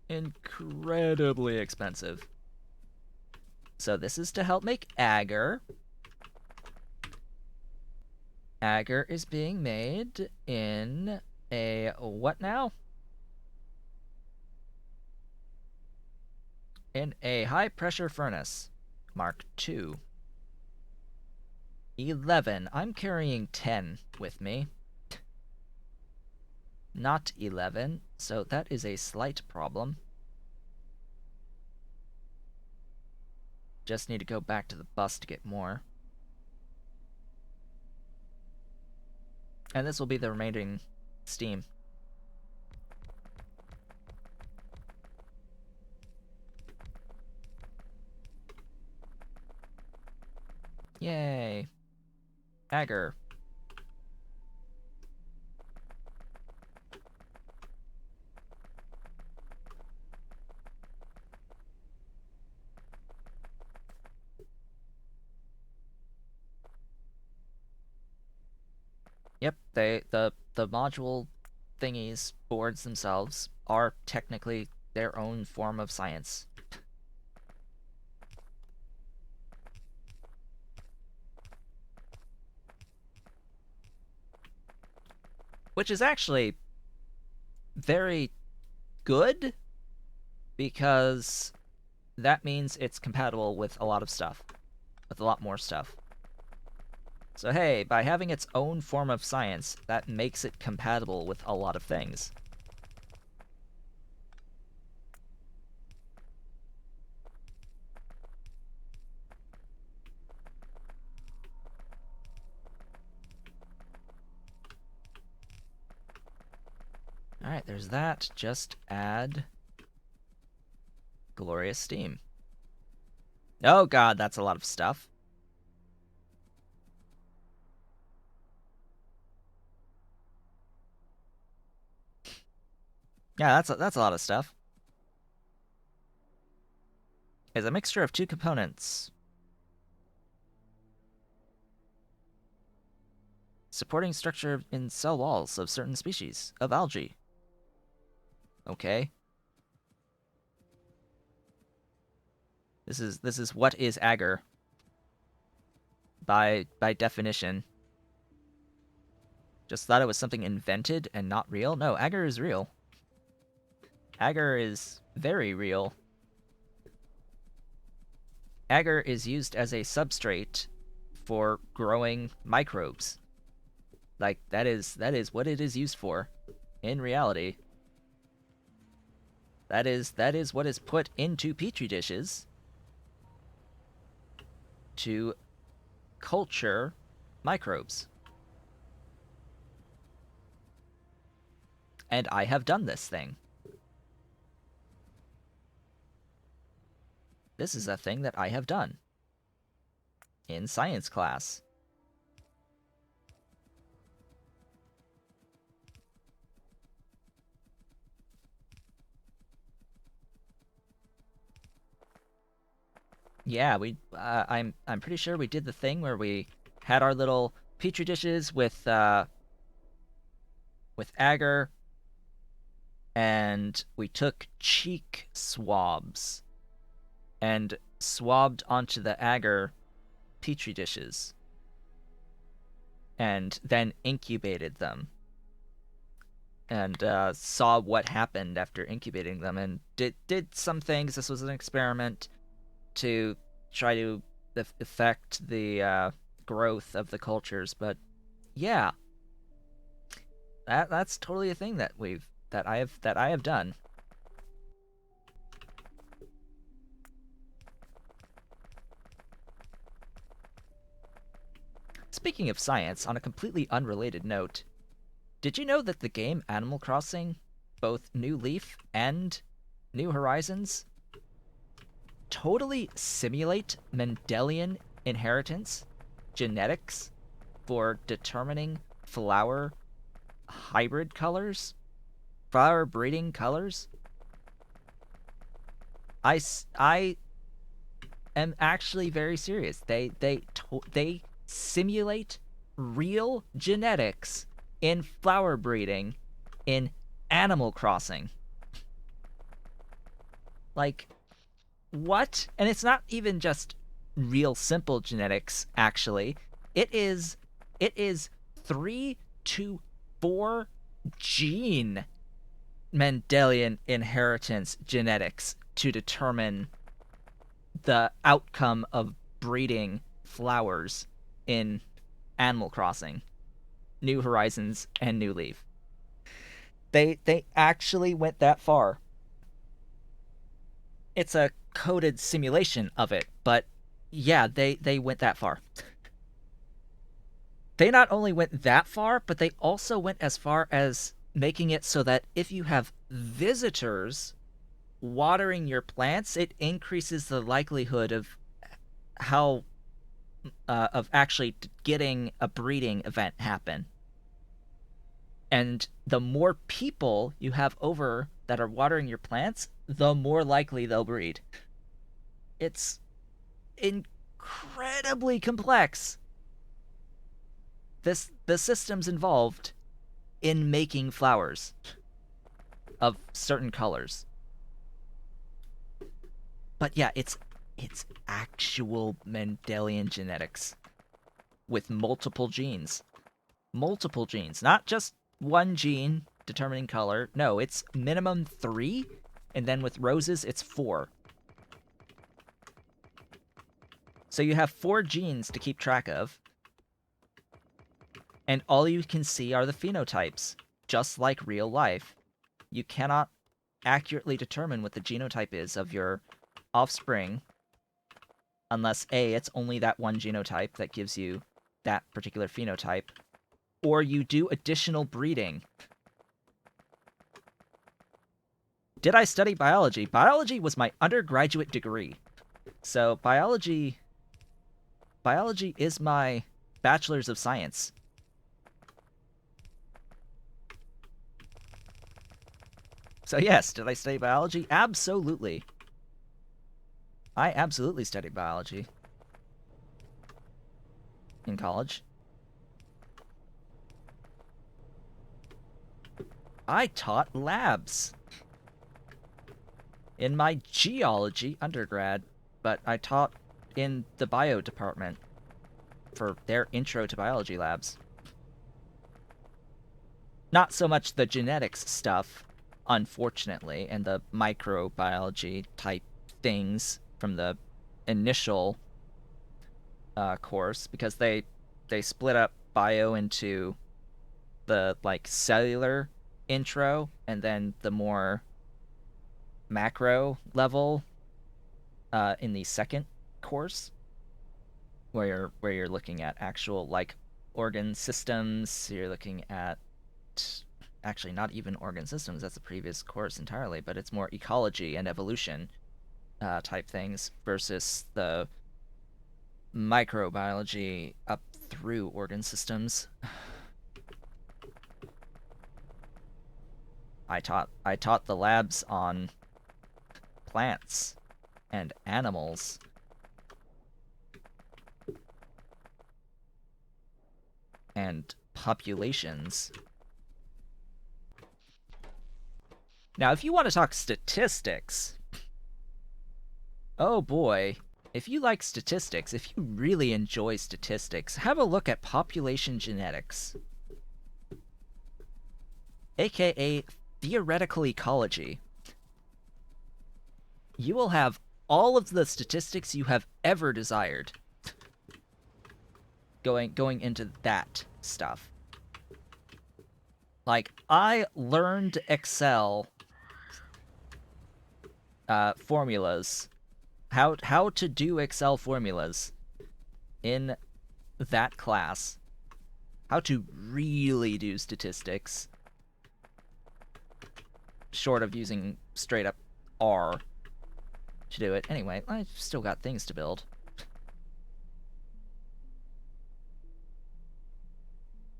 incredibly expensive. So this is to help make agar. Agar is being made in a what now? In a high pressure furnace. Mark II. 11. I'm carrying 10 with me. Not 11, so that is a slight problem. Just need to go back to the bus to get more. And this will be the remaining steam. Yay. Agar. Yep, the module thingies, boards themselves, are technically their own form of science. Which is actually very good, because that means it's compatible with a lot of stuff. With a lot more stuff. So hey, by having its own form of science, that makes it compatible with a lot of things. Alright, there's that. Just add glorious steam. Oh god, that's a lot of stuff. Yeah, that's a lot of stuff. It's a mixture of two components. Supporting structure in cell walls of certain species of algae. Okay. This is what is agar by definition. Just thought it was something invented and not real? No, agar is real. Agar is very real. Agar is used as a substrate for growing microbes. Like, that is what it is used for in reality. That is what is put into Petri dishes to culture microbes. And I have done this thing. This is a thing that I have done in science class. Yeah, I'm pretty sure we did the thing where we had our little petri dishes with agar, and we took cheek swabs and swabbed onto the agar petri dishes and then incubated them and saw what happened after incubating them, and did some things. This was an experiment to try to affect the growth of the cultures, but yeah, that's totally a thing that I have done. Speaking of science, on a completely unrelated note, did you know that the game Animal Crossing, both New Leaf and New Horizons, totally simulate Mendelian inheritance genetics for determining flower hybrid colors? Flower breeding colors? I am actually very serious. They simulate real genetics in flower breeding in Animal Crossing. Like, what? And it's not even just real simple genetics, actually. It is 3 to 4 gene Mendelian inheritance genetics to determine the outcome of breeding flowers in Animal Crossing, New Horizons, and New Leaf. They actually went that far. It's a coded simulation of it, but yeah, they went that far. They not only went that far, but they also went as far as making it so that if you have visitors watering your plants, it increases the likelihood of how of actually getting a breeding event happen. And the more people you have over that are watering your plants, the more likely they'll breed. It's incredibly complex. The systems involved in making flowers of certain colors. But yeah, it's actual Mendelian genetics with multiple genes. Multiple genes, not just one gene determining color. No, it's minimum 3, and then with roses it's 4. So you have 4 genes to keep track of, and all you can see are the phenotypes, just like real life. You cannot accurately determine what the genotype is of your offspring unless A, it's only that one genotype that gives you that particular phenotype, or you do additional breeding. Did I study biology? Biology was my undergraduate degree. So biology is my bachelor's of science. So yes, did I study biology? Absolutely. I absolutely studied biology in college. I taught labs in my geology undergrad, but I taught in the bio department for their intro to biology labs. Not so much the genetics stuff, unfortunately, and the microbiology type things from the initial course, because they split up bio into the like cellular intro and then the more macro level in the second course, where you're looking at actual like organ systems. You're looking at actually not even organ systems. That's a previous course entirely, but it's more ecology and evolution type things versus the microbiology up through organ systems. I taught the labs on plants and animals. And populations. Now, if you want to talk statistics, oh boy, if you like statistics, if you really enjoy statistics, have a look at population genetics, aka theoretical ecology. You will have all of the statistics you have ever desired going into that stuff. Like, I learned Excel formulas, how to do Excel formulas in that class, how to really do statistics, short of using straight up R to do it. Anyway, I've still got things to build.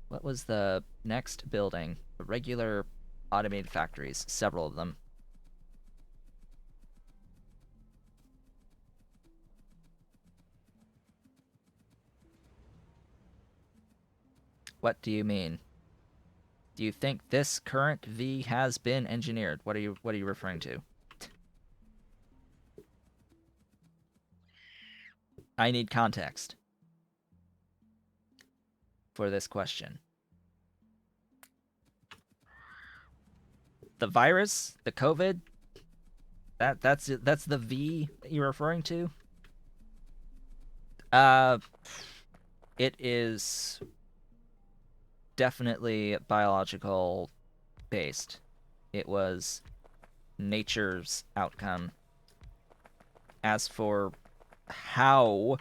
What was the next building? The regular automated factories, several of them. What do you mean? Do you think this current V has been engineered? What are you referring to? I need context for this question. The virus, the COVID, that's the V that you're referring to? Uh, it is definitely biological based. It was nature's outcome. As for how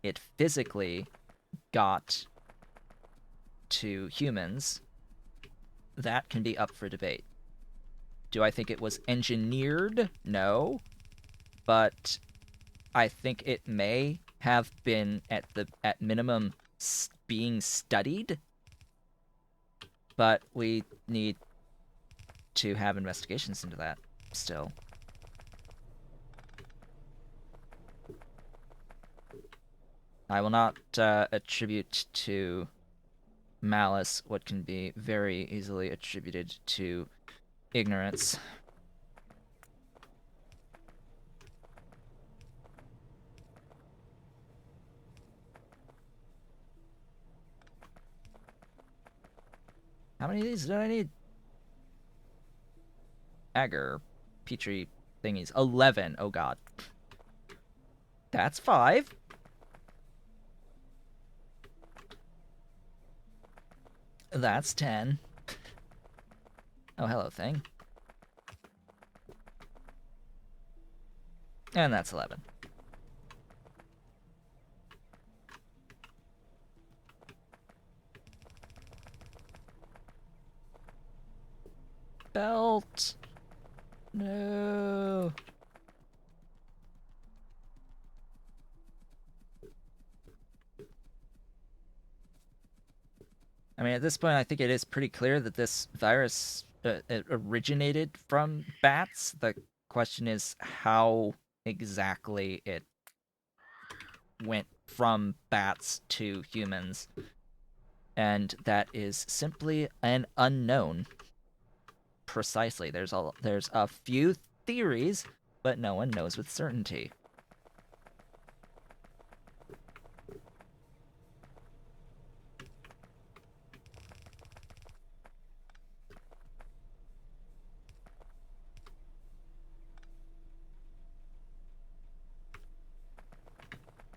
it physically got to humans, that can be up for debate. Do I think it was engineered? No. But I think it may have been at minimum being studied. But we need to have investigations into that still. I will not attribute to malice what can be very easily attributed to ignorance. How many of these do I need? Agar, Petri thingies. 11. Oh god. That's 5. That's 10. Oh, hello, thing. And that's 11. Belt. No. I mean, at this point, I think it is pretty clear that this virus it originated from bats. The question is how exactly it went from bats to humans. And that is simply an unknown. Precisely. There's a few theories, but no one knows with certainty.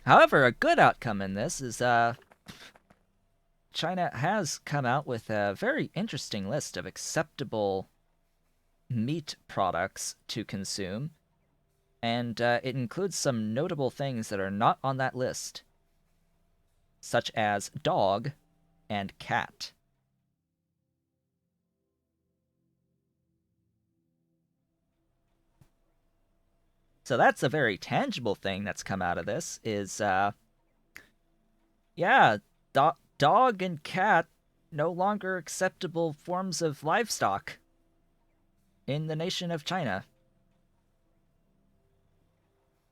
However, a good outcome in this is China has come out with a very interesting list of acceptable meat products to consume, and it includes some notable things that are not on that list, such as dog and cat. So that's a very tangible thing that's come out of this is, yeah, dog and cat no longer acceptable forms of livestock in the nation of China.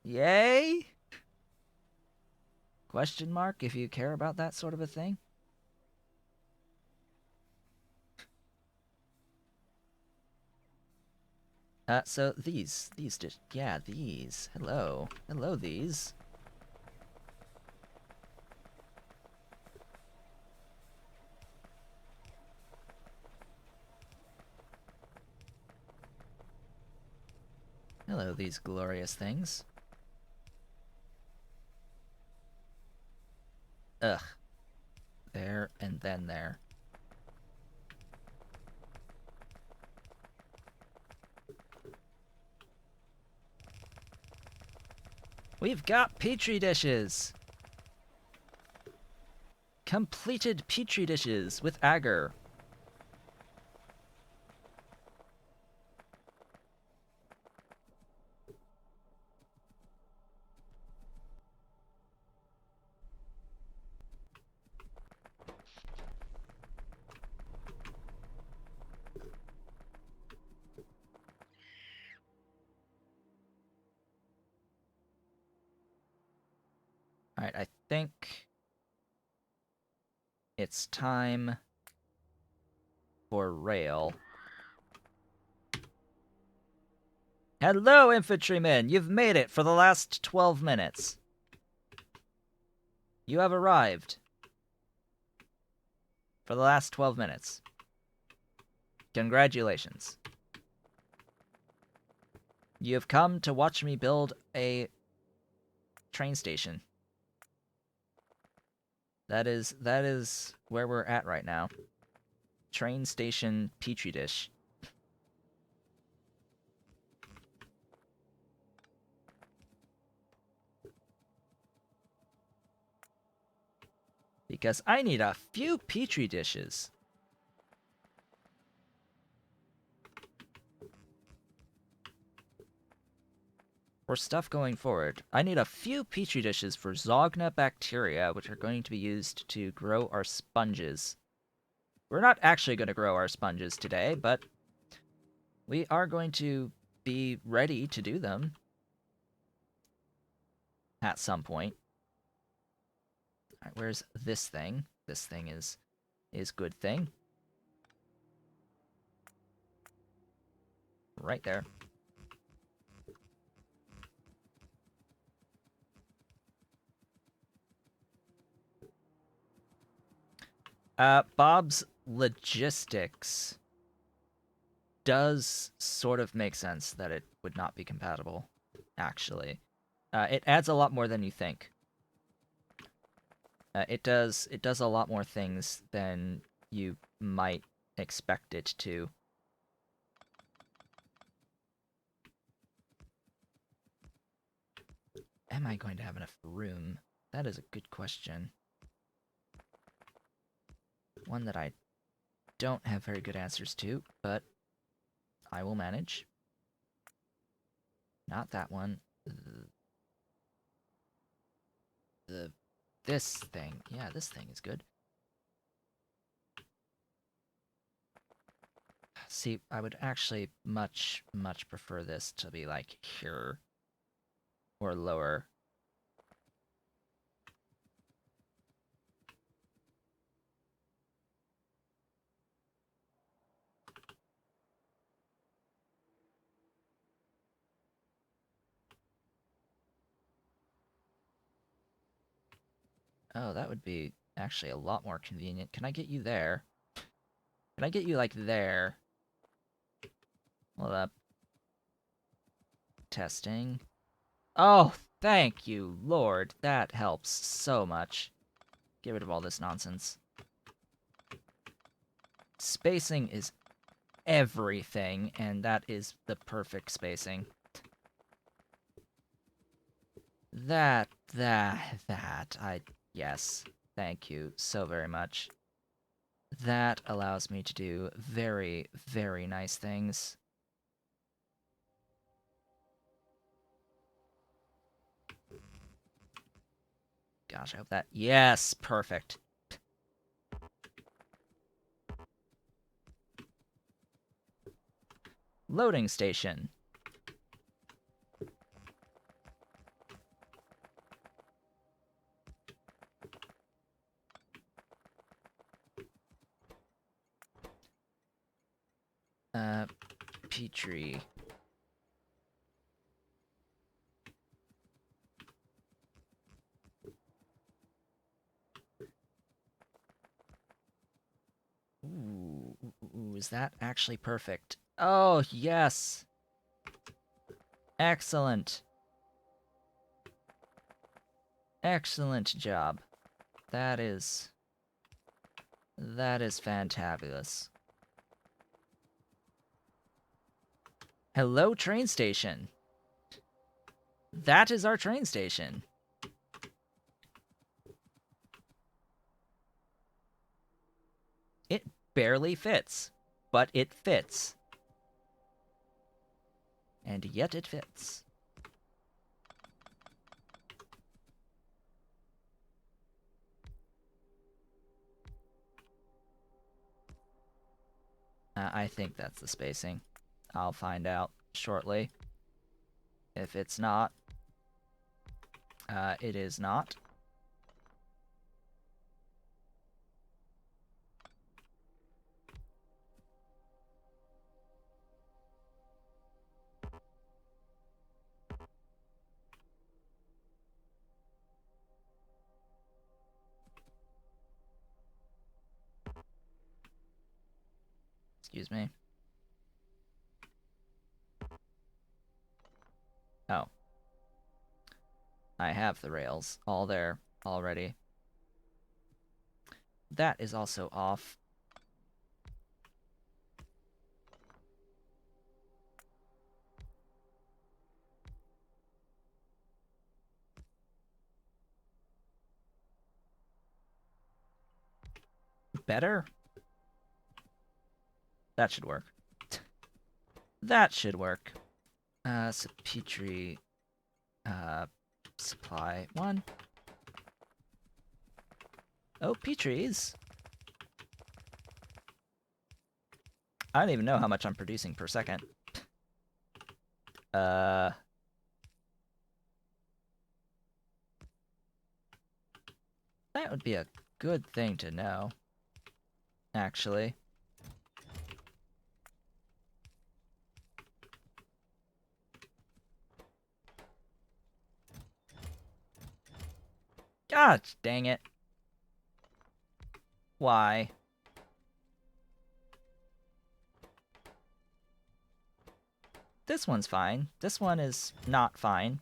Yay? Question mark if you care about that sort of a thing. So these just, yeah, these. Hello. Hello, these. Hello, these glorious things. Ugh. There and then there. We've got Petri dishes! Completed Petri dishes with agar. Alright, I think it's time for rail. Hello, infantrymen! You've made it for the last 12 minutes. You have arrived for the last 12 minutes. Congratulations. You have come to watch me build a train station. That is where we're at right now. Train station Petri dish. Because I need a few Petri dishes. For stuff going forward, I need a few Petri dishes for Zogna bacteria, which are going to be used to grow our sponges. We're not actually going to grow our sponges today, but we are going to be ready to do them at some point. All right, where's this thing? This thing is good thing. Right there. Bob's logistics does sort of make sense that it would not be compatible, actually. It adds a lot more than you think. It does a lot more things than you might expect it to. Am I going to have enough room? That is a good question. One that I don't have very good answers to, but I will manage. Not that one. This thing. Yeah, this thing is good. See, I would actually much prefer this to be like here or lower. Oh, that would be actually a lot more convenient. Can I get you there? Can I get you like there? Hold up. Testing. Oh, thank you, Lord. That helps so much. Get rid of all this nonsense. Spacing is everything, and that is the perfect spacing. Yes. Thank you so very much. That allows me to do very, very nice things. Gosh, I hope that... Yes, perfect. Loading station. Petri. Ooh, is that actually perfect? Oh, yes! Excellent. Excellent job. That is fantabulous. Hello, train station. That is our train station. It barely fits, but it fits. And yet it fits. I think that's the spacing. I'll find out shortly. If it's not, it is not. Excuse me. Oh. I have the rails all there already. That is also off. Better? That should work. That should work. So Petri, supply 1. Oh, Petris. I don't even know how much I'm producing per second. That would be a good thing to know, actually. God dang it. Why? This one's fine. This one is not fine.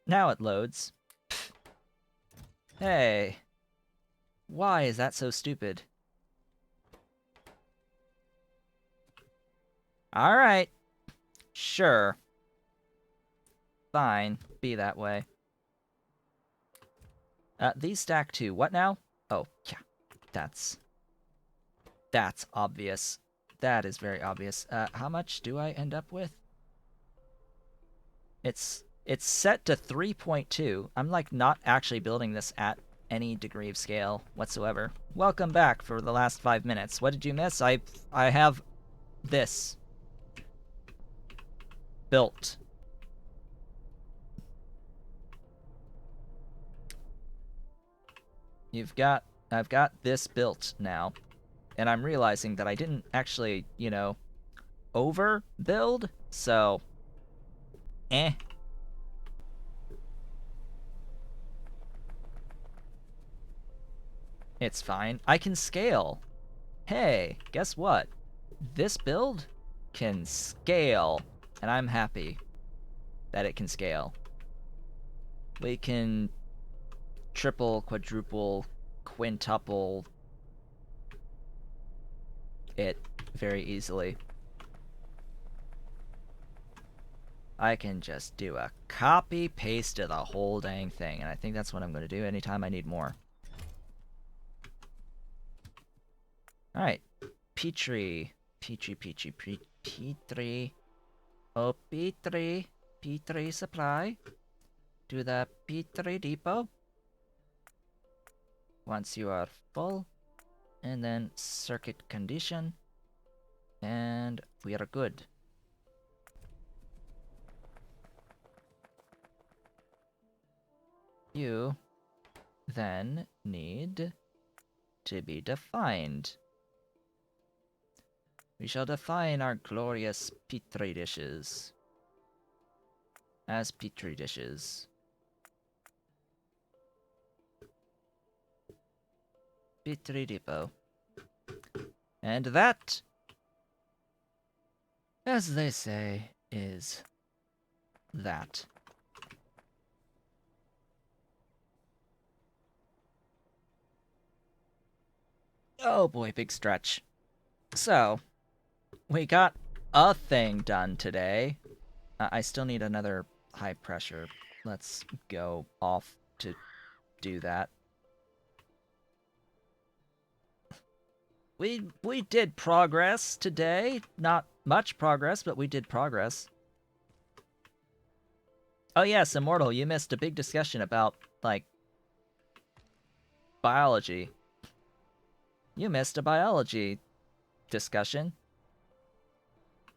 Now it loads. Pfft. Hey. Why is that so stupid? Alright. Sure. Fine. Be that way. These stack too. What now? Oh, yeah. That's obvious. That is very obvious. How much do I end up with? It's set to 3.2. I'm like not actually building this at any degree of scale whatsoever. Welcome back for the last 5 minutes. What did you miss? I have this built. I've got this built now, and I'm realizing that I didn't actually, you know, overbuild, so eh. It's fine. I can scale. Hey, guess what? This build can scale, and I'm happy that it can scale. We can triple, quadruple, quintuple it very easily. I can just do a copy paste of the whole dang thing, and I think that's what I'm going to do anytime I need more. Alright, Petri. Oh, Petri supply. To the Petri depot. Once you are full, and then circuit condition, and we are good. You then need to be defined. We shall define our glorious Petri dishes as Petri dishes. Petri depot. And that, as they say, is that. Oh boy, big stretch. So, we got a thing done today. I still need another high pressure. Let's go off to do that. We did progress today. Not much progress, but we did progress. Oh yes, Immortal, you missed a big discussion about, like, biology. You missed a biology discussion,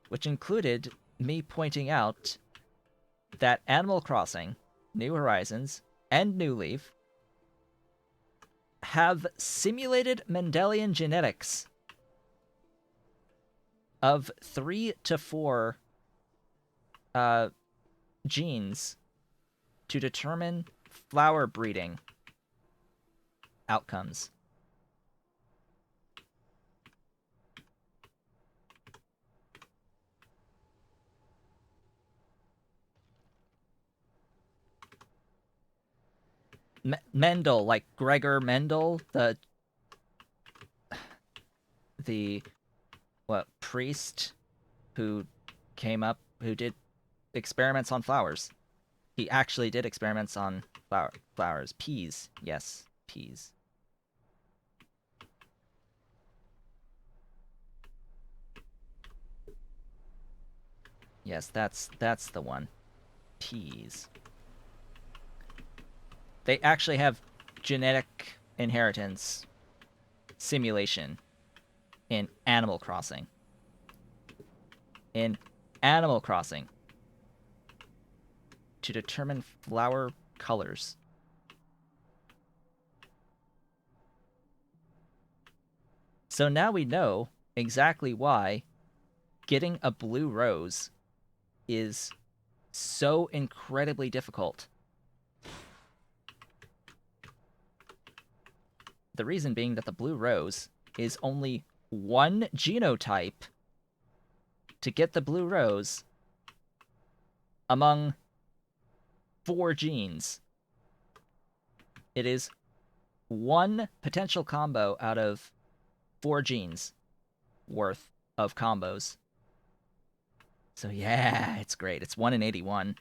which included me pointing out that Animal Crossing, New Horizons, and New Leaf have simulated Mendelian genetics of 3 to 4 uh, genes to determine flower breeding outcomes. Mendel, like Gregor Mendel, the priest who who did experiments on flowers. He actually did experiments on flowers. Peas. Yes, peas. Yes, that's the one. Peas. They actually have genetic inheritance simulation in Animal Crossing. In Animal Crossing. To determine flower colors. So now we know exactly why getting a blue rose is so incredibly difficult. The reason being that the blue rose is only one genotype to get the blue rose among 4 genes. It is one potential combo out of 4 genes worth of combos. So yeah, it's great. It's 1 in 81.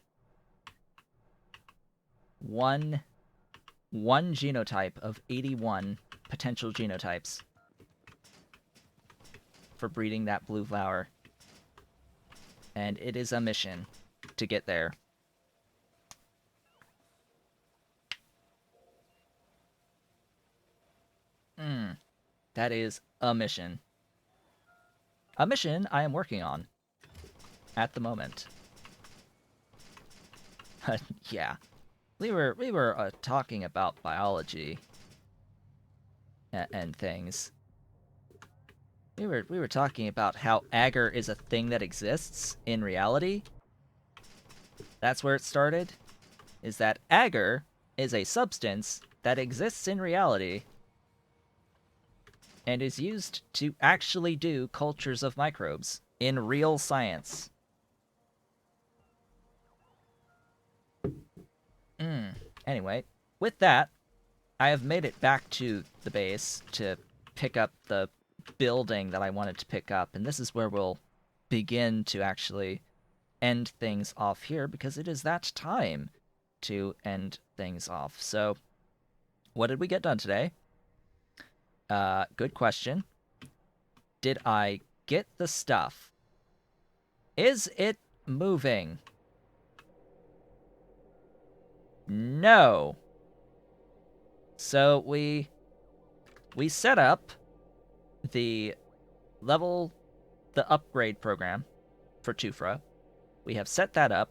One genotype of 81 potential genotypes for breeding that blue flower. And it is a mission to get there. That is a mission. A mission I am working on at the moment. Yeah. We were talking about biology and things. We were talking about how agar is a thing that exists in reality. That's where it started. Is that agar is a substance that exists in reality and is used to actually do cultures of microbes in real science. Anyway, with that, I have made it back to the base to pick up the building that I wanted to pick up, and this is where we'll begin to actually end things off here, because it is that time to end things off. So, what did we get done today? Good question. Did I get the stuff? Is it moving? No. So we set up the upgrade program for Tufra. We have set that up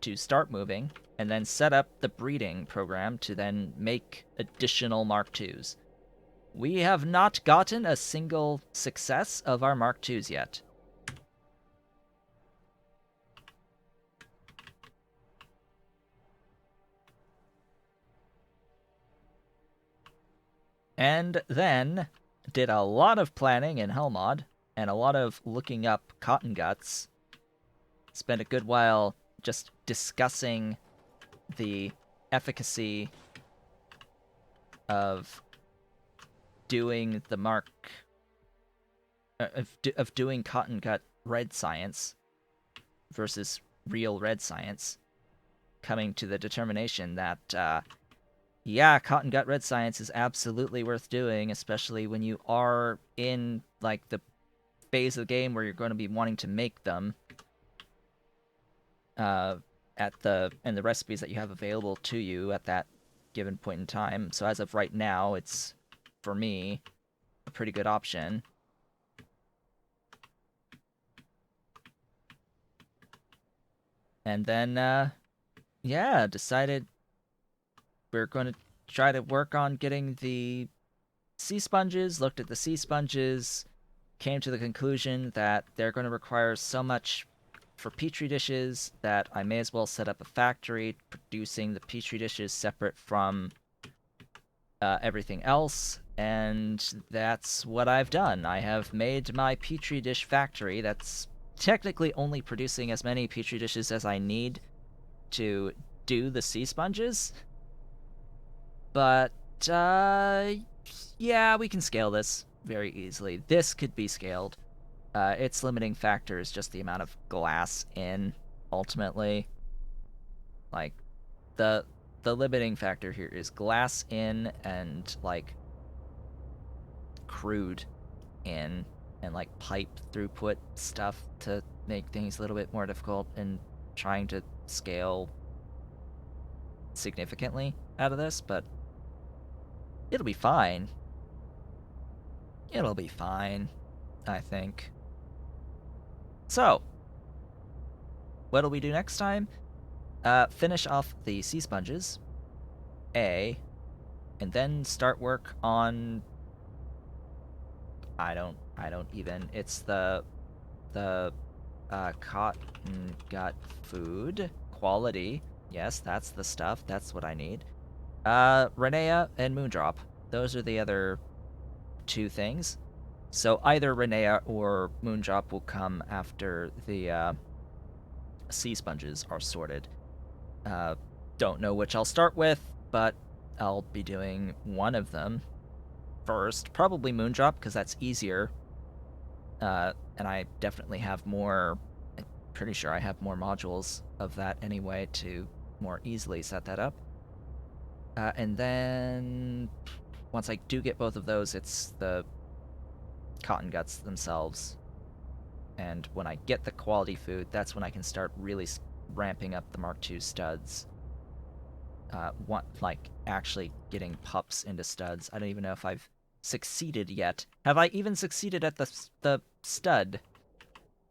to start moving, and then set up the breeding program to then make additional Mark IIs. We have not gotten a single success of our Mark IIs yet. And then did a lot of planning in Hellmod, and a lot of looking up cotton guts. Spent a good while just discussing the efficacy of doing the of doing cotton gut red science versus real red science, coming to the determination that yeah, cotton gut red science is absolutely worth doing, especially when you are in like the phase of the game where you're going to be wanting to make them and the recipes that you have available to you at that given point in time. So as of right now, it's, for me, a pretty good option. And then yeah, decided we're going to try to work on getting the sea sponges, looked at the sea sponges, came to the conclusion that they're going to require so much for Petri dishes that I may as well set up a factory producing the Petri dishes separate from everything else, and that's what I've done. I have made my Petri dish factory that's technically only producing as many Petri dishes as I need to do the sea sponges, but yeah, we can scale this very easily. This could be scaled. Its limiting factor is just the amount of glass in, ultimately. Like, the limiting factor here is glass in and, like, crude in, and, like, pipe throughput stuff to make things a little bit more difficult, and trying to scale significantly out of this, but it'll be fine. It'll be fine, I think. So, what'll we do next time? Finish off the sea sponges, and then start work on. I don't even. It's the cotton gut food quality. Yes, that's the stuff. That's what I need. Renea and Moondrop. Those are the other two things. So either Renea or Moondrop will come after the sea sponges are sorted. Don't know which I'll start with, but I'll be doing one of them first. Probably Moondrop, because that's easier. And I definitely have more. I'm pretty sure I have more modules of that anyway to more easily set that up. And then once I do get both of those, it's the cotton guts themselves. And when I get the quality food, that's when I can start really ramping up the Mark II studs. Like, actually getting pups into studs. I don't even know if I've succeeded yet. Have I even succeeded at the stud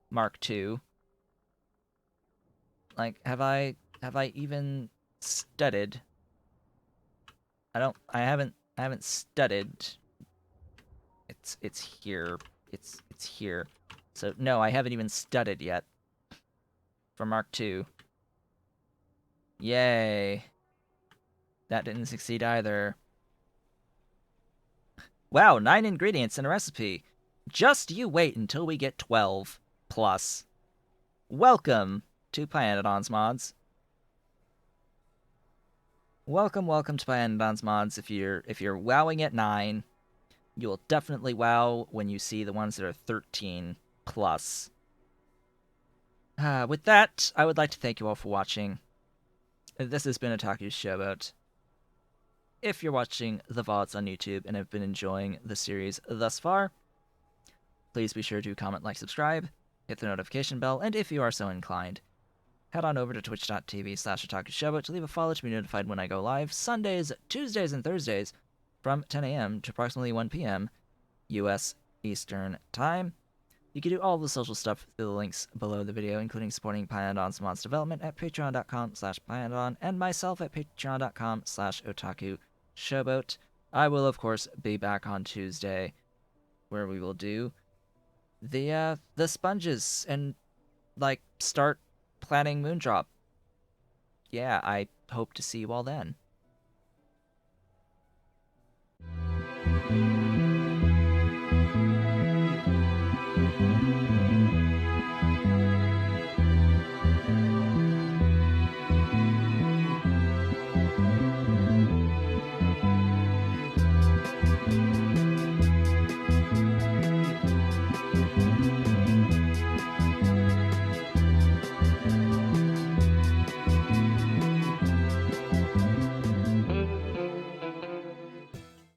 Mark II? Like, have I even studded? I haven't studded. It's here. It's here. So no, I haven't even studded yet for Mark II. Yay. That didn't succeed either. Wow, 9 ingredients in a recipe. Just you wait until we get 12 plus. Welcome to Pyanodon's Mods. Welcome to Pyanodon's Mods. If you're wowing at 9, you will definitely wow when you see the ones that are 13 plus. With that, I would like to thank you all for watching. This has been Otaku's Showboat. If you're watching the VODs on YouTube and have been enjoying the series thus far, please be sure to comment, like, subscribe, hit the notification bell, and if you are so inclined, head on over to twitch.tv/OtakuShowboat to leave a follow to be notified when I go live Sundays, Tuesdays, and Thursdays from 10 a.m. to approximately 1 p.m. U.S. Eastern Time. You can do all the social stuff through the links below the video, including supporting Pyanodon's Mods development at patreon.com/Pyanodon and myself at patreon.com/OtakuShowboat. I will, of course, be back on Tuesday, where we will do the sponges and, like, start planning Moondrop. Yeah, I hope to see you all then.